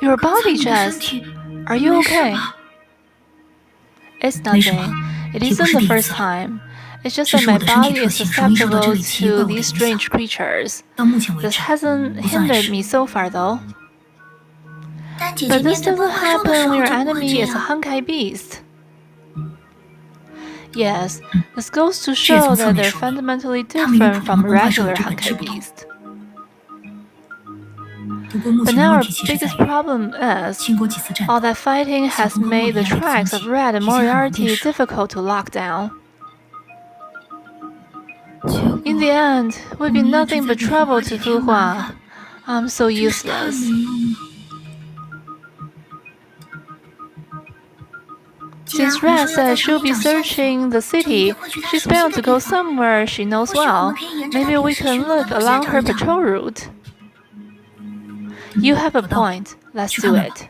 Your body just... Are you okay? It's nothing. It isn't the first time. It's just that my body is susceptible to these strange creatures. This hasn't hindered me so far, though. But this doesn't happen when your enemy is a Honkai beast. Yes, this goes to show that they're fundamentally different from a regular Honkai beast. But now our biggest problem is, all that fighting has made the tracks of Red and Moriarty difficult to lock down. In the end, we've been nothing but trouble to Fuhua. I'm so useless. Since Red said she'll be searching the city, she's bound to go somewhere she knows well. Maybe we can look along her patrol route. You have a point. Let's do it.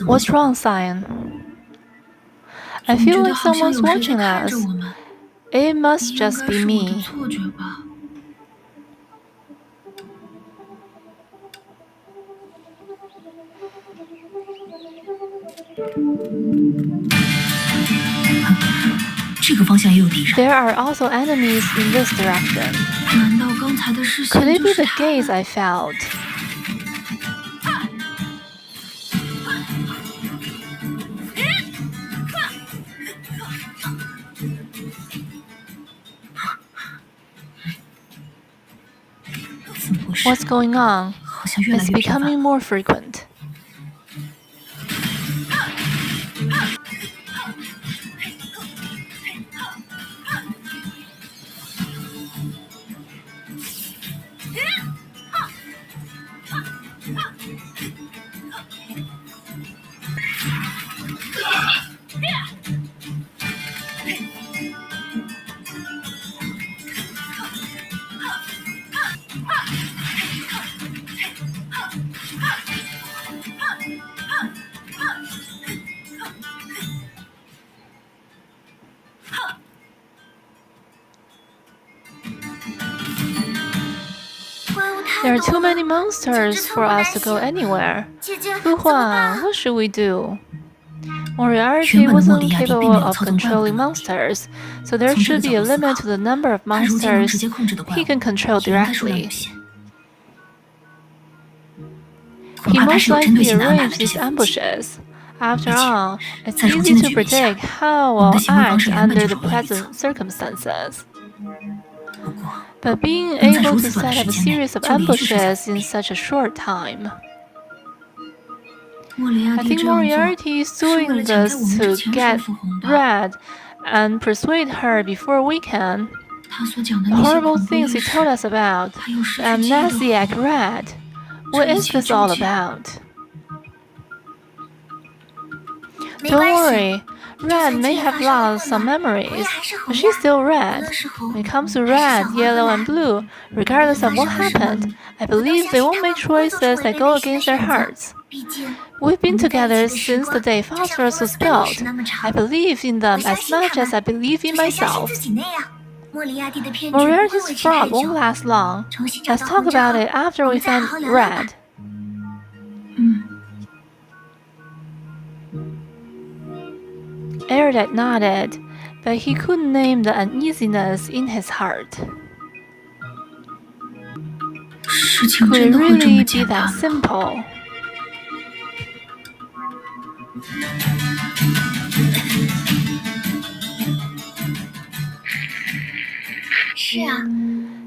What's wrong, Cyan? I feel like someone's watching us. It must just be me. There are also enemies in this direction. Could it be the gaze I felt? What's going on? It's becoming more frequent. There are too many monsters for us to go anywhere. Fuhua, what should we do? Moriarty wasn't capable of controlling monsters, so there should be a limit to the number of monsters he can control directly. He most likely arranged these ambushes. After all, it's easy to predict how we'll act under the present circumstances. But being able to set up a series of ambushes in such a short time. I think Moriarty is doing this to get Red and persuade her before we can. The horrible things he told us about, the amnesiac Red. What is this all about? Don't worry, Red may have lost some memories, but she's still Red. When it comes to Red, Yellow, and Blue, regardless of what happened, I believe they won't make choices that go against their hearts. We've been together since the day Phosphorus was built. I believe in them as much as I believe in myself. Moriarty's fraud won't last long. Let's talk about it after we find Red. Erudite nodded, but he couldn't name the uneasiness in his heart. Could it really be that simple?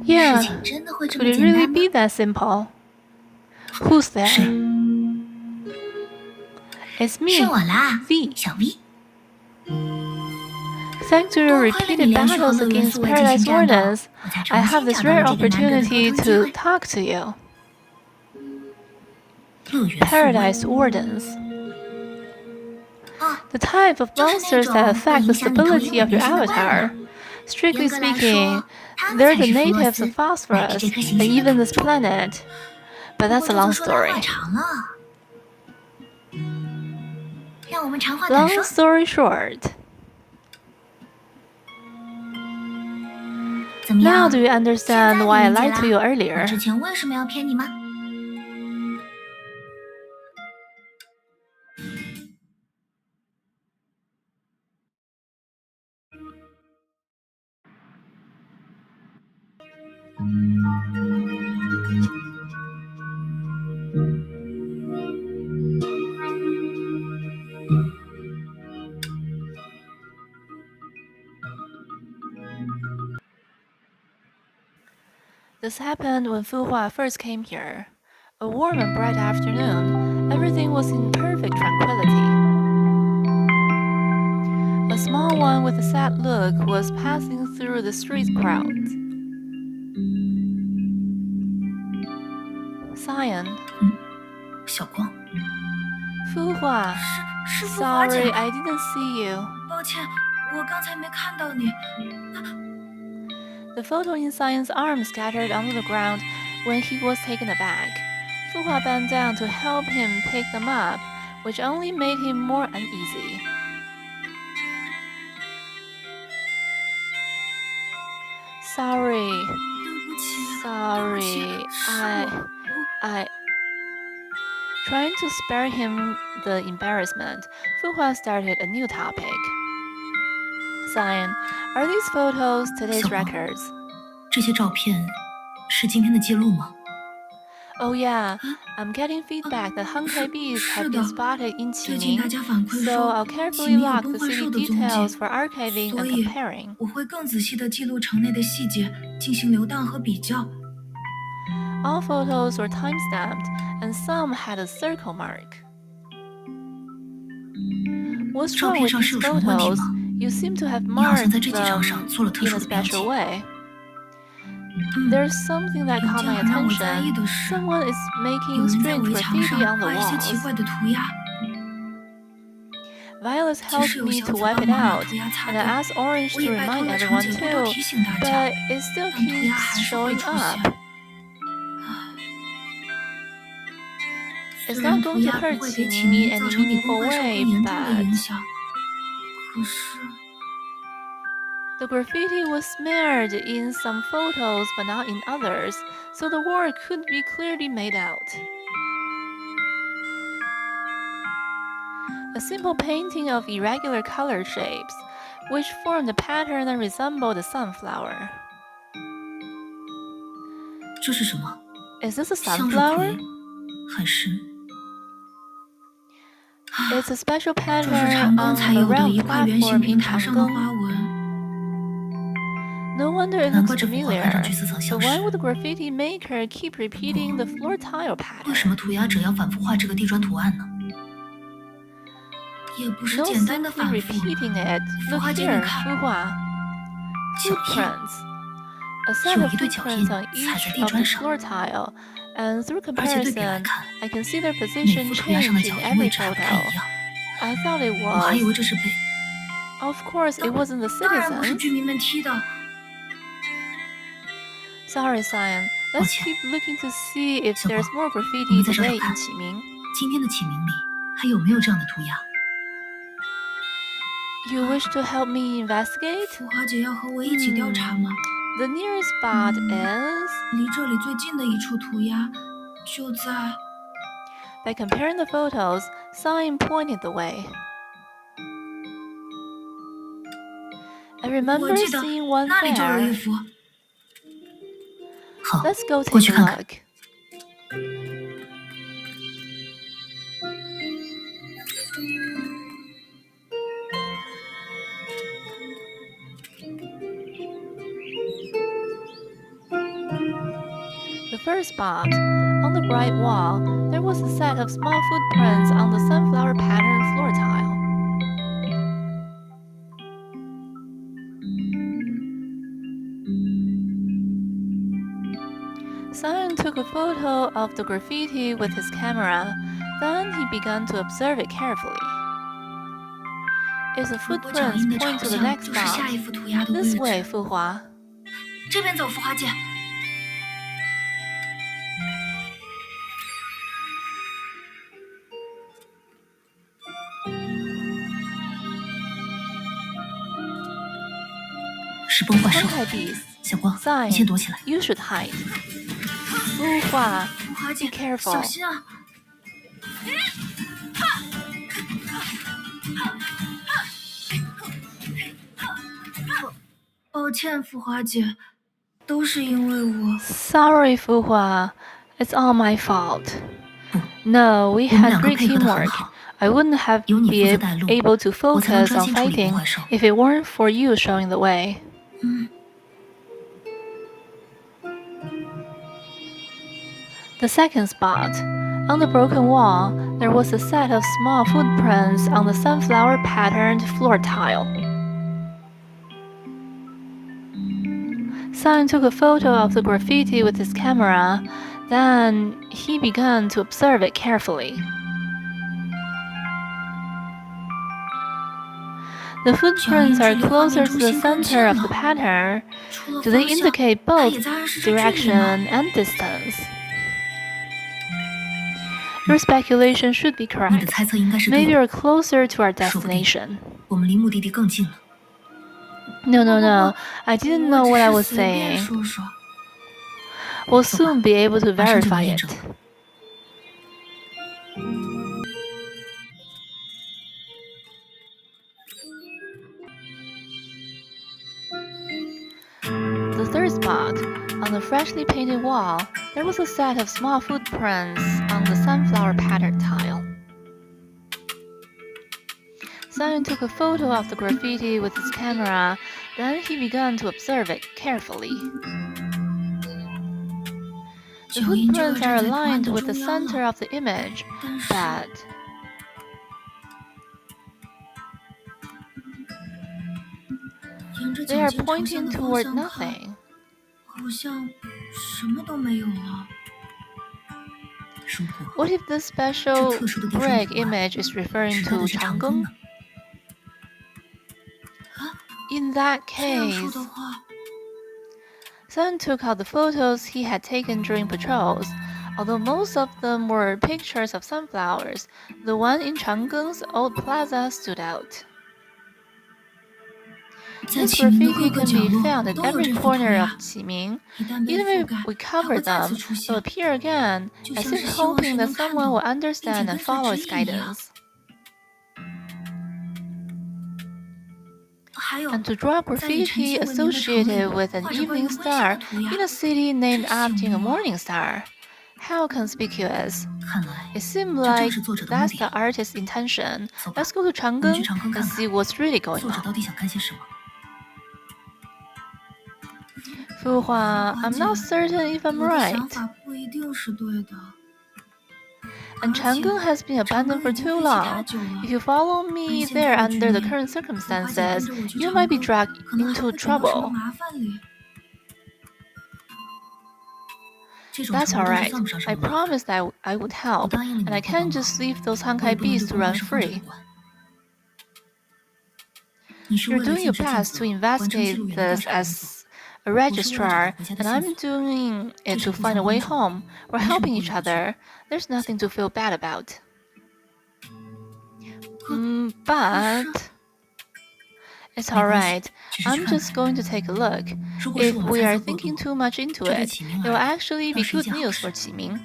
Yeah, could it really be that simple? Who's there? It's me, V. Thanks to your repeated battles against Paradise Wardens, I have this rare opportunity to talk to you. Paradise Wardens. The type of monsters that affect the stability of your avatar. Strictly speaking, they're the natives of Phosphorus and even this planet. But that's a long story. Long story short. Now do you understand why I lied to you earlier? This happened when Fu Hua first came here. A warm and bright afternoon, everything was in perfect tranquility. A small one with a sad look was passing through the street crowds. Cyan. Fu Hua. Sorry, I didn't see you. The photo in Cyan's arm scattered onto the ground when he was taken aback. Fu Hua bent down to help him pick them up, which only made him more uneasy. Sorry. Trying to spare him the embarrassment, Fu Hua started a new topic. Cyan, are these photos today's records? 这些照片是今天的记录吗？ Oh yeah, I'm getting feedback that Honkai bees have been spotted in Qiming, so I'll carefully log the city details for archiving and comparing. 我会更仔细地记录城内的细节，进行流荡和比较。 All photos were time-stamped, and some had a circle mark. What's wrong with these photos? You seem to have marked them in a special way. There's something that caught my attention. Someone is making strange graffiti on the walls. Violet helped me to wipe it out, and I asked Orange to remind everyone too, but it still keeps showing up. It's not going to hurt Qiming in any meaningful way, but the graffiti was smeared in some photos but not in others, so the word could be clearly made out. A simple painting of irregular color shapes, which formed a pattern that resembled a sunflower. 这是什么？ Is this a sunflower? 很深。 It's a special pattern on a round platform in Chang'eng. No wonder it looks familiar, but why would the graffiti maker keep repeating the floor tile pattern? 为什么涂鸦者要反复画这个地砖图案呢？也不是 No 简单的 simply 反复。 repeating it. Look 浮华姐， here, 你看。 Fu Hua. 脚印。 Footprints. A set of footprints on each of the floor tile, and through 而且对比来 comparison, 看， I can see their 每 position 幅涂鸦上的 change 脚 in 印 every 位置还不太 photo. 一样。 I thought it 我还以 was. 为这是被…… Of course, it wasn't the 当然不是 citizens. 居民们踢的。 Sorry, Cyan. Let's 抱歉。 keep looking to see if 小光， there's more 我 graffiti 们再找找 today 看， in Qiming. 今天的启明里还有没有这样的涂鸦？ You wish to help me investigate? 浮华姐要和我一起调查吗？ The nearest spot is... 离这里最近的一处涂鸦，就在… By comparing the photos, Cyan pointed the way. I 我 remember 记得 seeing one 那里就有一 there. 幅。好， Let's go 过 take 去 a 看看。 look. The first spot, on the bright wall, there was a set of small footprints on the sunflower pattern floor tile. Cyan took a photo of the graffiti with his camera, then he began to observe it carefully. Its 如果脚 footprints 印的 point 朝 to the 向 next 就是下一 spot. 幅涂鸦的位 This 置。 way, Fu Hua. 这边走，浮华姐。是崩坏兽。 Honkai beast. 小光，你 Sign, 先躲起来。 you should hide. 孵化 浮华 be 姐， careful. 小心啊！抱歉，浮华姐，都是因为我。 Sorry, 孵化 it's all my fault. 不， No, we 我们 had 两个 great 配合得很 teamwork. 好。 I wouldn't have 有你负责 been 带路， able to 我才能 focus 专 on 心处理崩 fighting 坏兽。 if it weren't for you showing the way. 嗯， The second spot. On the broken wall, there was a set of small footprints on the sunflower-patterned floor tile. Sign took a photo of the graffiti with his camera, then he began to observe it carefully. The footprints are closer to the center of the pattern. 除了 Do they 方向， indicate 它 both 也在暗示着这里吗？ direction and distance? Your speculation should be 你的 correct. 猜测应该是对 Maybe 的。 you're closer to our 说不定 destination. 我们离目的地更近了。 No, no, no. I didn't know what I was 我只是随便 saying. 说说。 We'll soon be able to 马上就能 verify 验 it. 证。 The third spot, on the freshly painted wall, there was a set of small footprints on the sunflower pattern tile. Simon took a photo of the graffiti with his camera, then he began to observe it carefully. The 脚印就要 footprints are 站在图案 aligned 的 with the 中央 center 了， of the image, 但是 but 沿着 they 脚 are 尖朝向 pointing 的方 toward 向看， nothing. 好像什么都没有了。如果 What if this 这 special 特殊的地方 brick 图案 image is referring 指代 to 的是长庚 Chang'eng? 呢？ In that 这样说 case, 的话， Sun took out the photos he had taken during patrols. Although most of them were pictures of sunflowers, the one in Chang'eng's old plaza stood out. 在 This 启明的 graffiti 各个 can 角 be 落 found at 都有 every 这幅涂 corner 鸦 of。Qiming. 一旦被 Even 覆 if 盖， we 它 cover 会再 them, 次出 they'll 现， appear again, 就 as 像 if 是希望 hoping 谁 that 能看 someone 懂 will 并且 understand 跟 and 随 follow 指 its 引一样。 guidance. 还有， And to draw 在以晨 graffiti 曦为名的城里 associated with an 画着关于 evening 婚纱 star 的涂鸦 in，a city named 真醒 after a 目啊！ morning star. How conspicuous. 看来 It seemed 这正 like 是作者的目 that's 的 the 啊。 artist's intention. 走吧， Let's go to 我们去 Chang'eng 长庚 and 看 see 看， what's really going 作者 on. 到底想干些什么。 Fuhua, I'm not certain if I'm 我的想 right. 法不一定是对的。 And Chang'eng has been abandoned for too long. If you follow me there under the current circumstances, you might be dragged 可能还 into 会躲到什么 trouble. 麻烦里。这种 That's 程度倒是 alright. 算不上什 I 么麻烦。 promised that I would 我 help, 答应了你 and I 会帮 can't 忙， just leave those 我 Honkai 也不能 beasts 对 to 崩坏 run 兽放着不 free. 管。你是为 You're 了 doing your 禁止禁 best 足 to 完成记 investigate 录员的调 this 查工作。 as a registrar, and I'm doing it to find a way home. We're helping each other. There's nothing to feel bad about. But it's alright. I'm just going to take a look. 如果是 If 我们 we 猜 are 测过度， thinking too much into 这对 it, 启明 it 而 will 言 actually 倒 be 是一 good 件好 news 事。 for Qiming.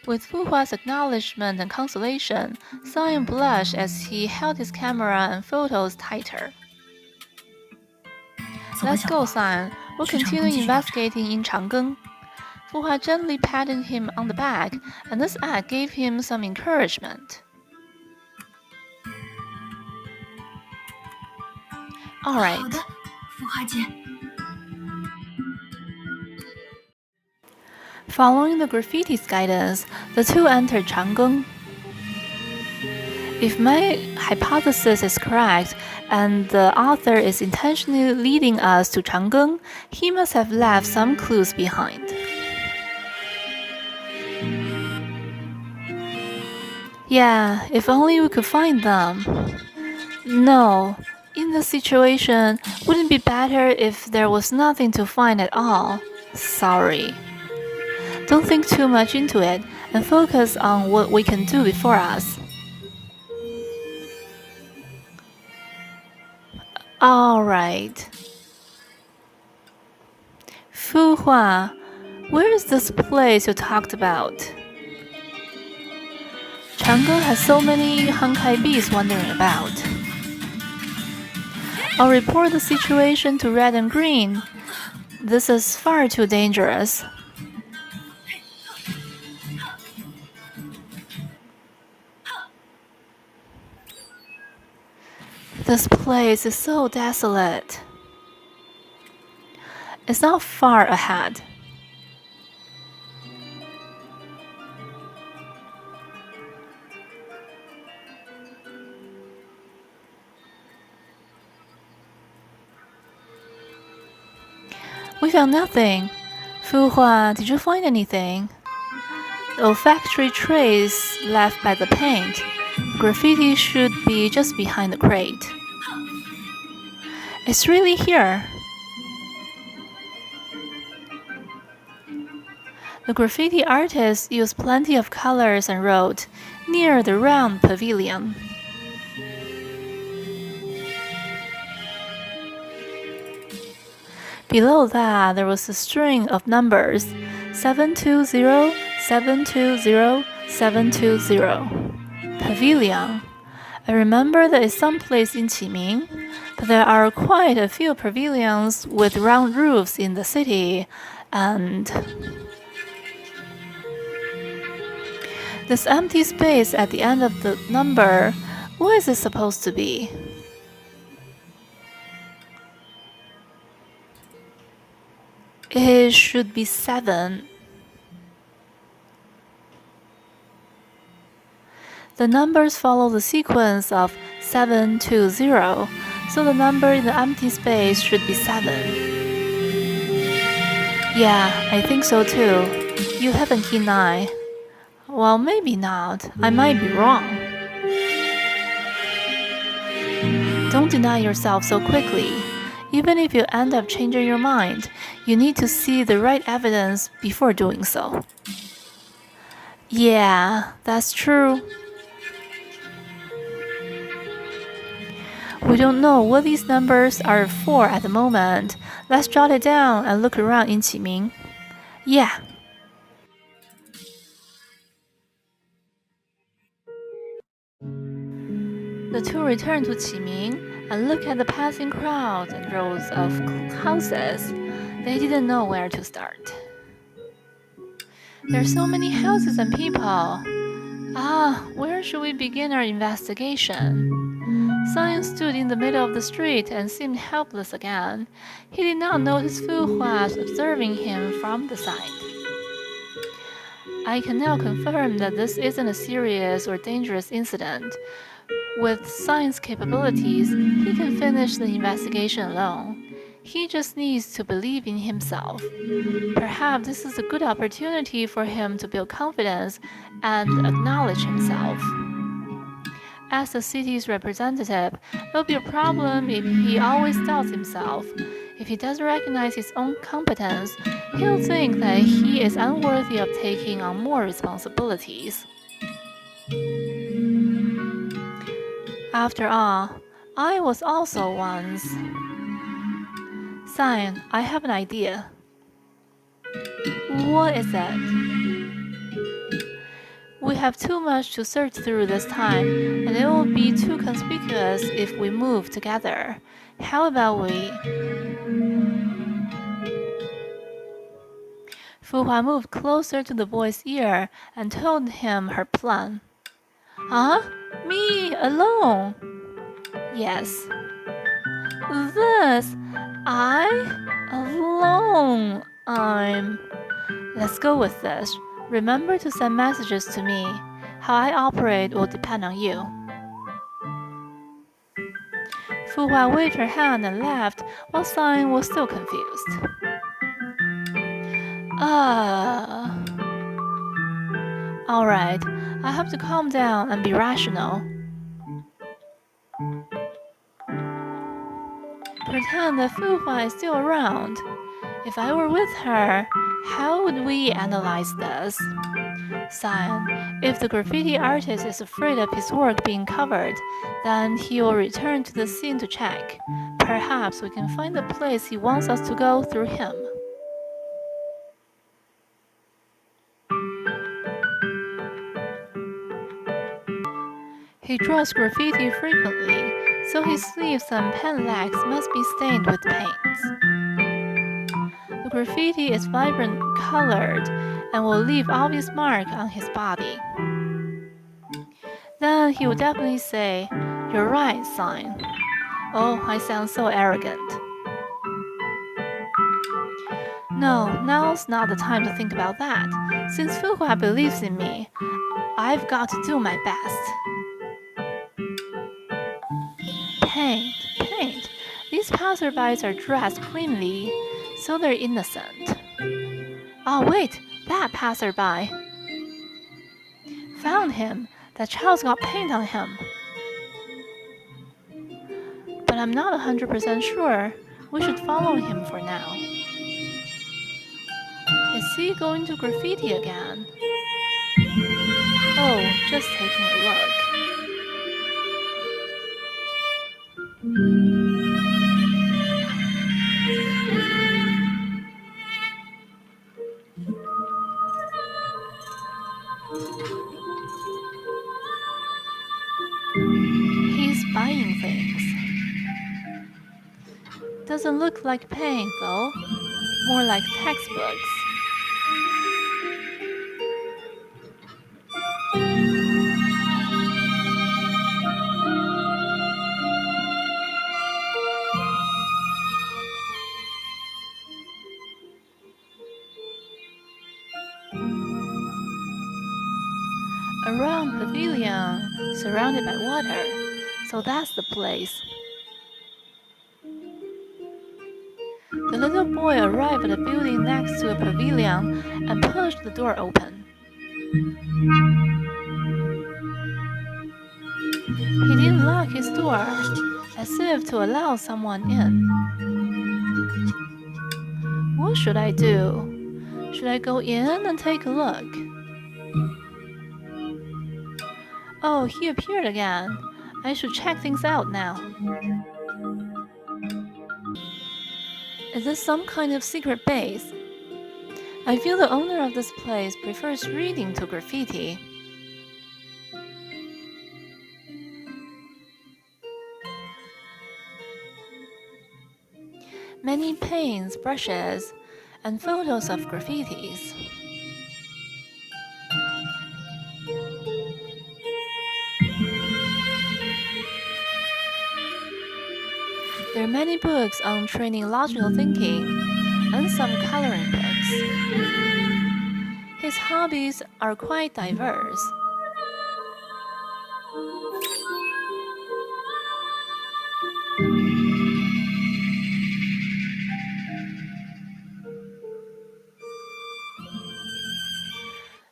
With Fuhua's acknowledgement and consolation, Xiang blushed as he held his camera and photos tighter. 走吧， Let's 小 go, 光， Xiang. We'll 去长庚 continue 继续调查。 investigating in Chang'eng. Fuhua gently patted him on the back, and this act gave him some encouragement. All 好 right. 的，浮华姐。 Following the graffiti's guidance, the two entered Chang'eng. If my hypothesis is correct, and the author is intentionally leading us to Chang'eng, he must have left some clues behind. Yeah, if only we could find them. No, in this situation, wouldn't it be better if there was nothing to find at all? Sorry. Don't think too much into it and focus on what we can do before us. Alright. Fuhua, where is this place you talked about? Chang'e has so many Honkai bees wandering about. I'll report the situation to Red and Green. This is far too dangerous. This place is so desolate. It's not far ahead. We found nothing. Fuhua, did you find anything? The olfactory trace left by the paint. Graffiti should be just behind the crate. It's really here. The graffiti artist used plenty of colors and wrote, "Near the round pavilion." Below that, there was a string of numbers, 720, 720, 720. Pavilion. I remember that it's someplace in Qiming, but there are quite a few pavilions with round roofs in the city, and this empty space at the end of the number, what is it supposed to be? It should be 7. The numbers follow the sequence of 720, so the number in the empty space should be 7. Yeah, I think so too. You have a keen eye. Well, maybe not. I might be wrong. Don't deny yourself so quickly. Even if you end up changing your mind, you need to see the right evidence before doing so. Yeah, that's true. We don't know what these numbers are for at the moment. Let's jot it down and look around in Qiming. Yeah. The two returned to Qiming and looked at the passing crowds and rows of houses. They didn't know where to start. There are so many houses and people. Where should we begin our investigation? Science stood in the middle of the street and seemed helpless again. He did not notice Fu was observing him from the side. I can now confirm that this isn't a serious or dangerous incident. With Science capabilities, he can finish the investigation alone. He just needs to believe in himself. Perhaps this is a good opportunity for him to build confidence and acknowledge himself. As the city's representative, it will be a problem if he always doubts himself. If he doesn't recognize his own competence, he'll think that he is unworthy of taking on more responsibilities. After all, I was also once. Sign, I have an idea. What is it? We have too much to search through this time, and it will be too conspicuous if we move together. How about we? Fuhua moved closer to the boy's ear and told him her plan. Huh? Me alone? Yes. This? I? Alone? Let's go with this. Remember to send messages to me. How I operate will depend on you. Fuhua waved her hand and laughed, while Sign was still confused. Alright, I have to calm down and be rational. Pretend that Fuhua is still around. If I were with her, how would we analyze this? Sign, if the graffiti artist is afraid of his work being covered, then he will return to the scene to check. Perhaps we can find the place he wants us to go through him. He draws graffiti frequently, so his sleeves and pen legs must be stained with paints. The graffiti is vibrant colored and will leave obvious mark on his body. Then he will definitely say, "You're right, sign." Oh, I sound so arrogant. No, now's not the time to think about that. Since Fuhua believes in me, I've got to do my best. Paint, paint. These passerbys are dressed cleanly, so they're innocent. Oh, wait, that passerby. Found him. That child's got paint on him. But I'm not 100% sure. We should follow him for now. Is he going to graffiti again? Oh, just taking a look. He's buying things. Doesn't look like paint though, more like textbooks. A round pavilion surrounded by water, so that's the place. The little boy arrived at a building next to a pavilion and pushed the door open. He didn't lock his door, as if to allow someone in. What should I do? Should I go in and take a look? Oh, he appeared again. I should check things out now. Is this some kind of secret base? I feel the owner of this place prefers reading to graffiti. Many paints, brushes, and photos of graffitis. There are many books on training logical thinking and some coloring books. His hobbies are quite diverse.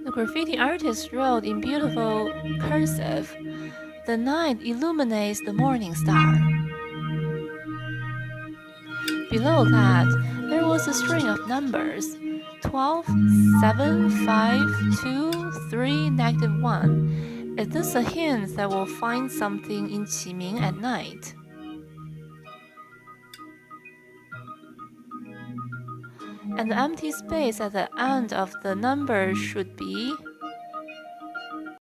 The graffiti artist wrote in beautiful cursive, "The night illuminates the morning star." Below that, there was a string of numbers, 12, 7, 5, 2, 3, -1. Is this a hint that we'll find something in Qiming at night? And the empty space at the end of the number should be